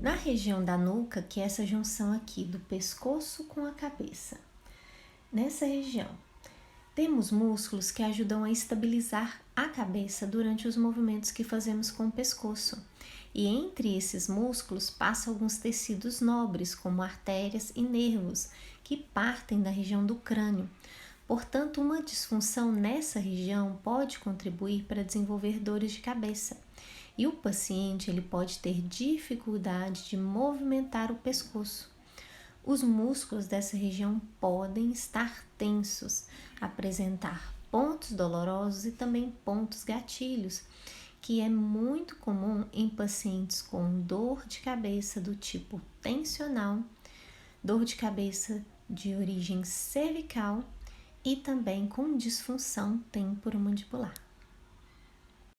Na região da nuca, que é essa junção aqui do pescoço com a cabeça, nessa região, temos músculos que ajudam a estabilizar a cabeça durante os movimentos que fazemos com o pescoço. E entre esses músculos passam alguns tecidos nobres, como artérias e nervos, que partem da região do crânio. Portanto, uma disfunção nessa região pode contribuir para desenvolver dores de cabeça. E o paciente ele pode ter dificuldade de movimentar o pescoço. Os músculos dessa região podem estar tensos, apresentar pontos dolorosos e também pontos gatilhos, que é muito comum em pacientes com dor de cabeça do tipo tensional, dor de cabeça de origem cervical e também com disfunção temporomandibular.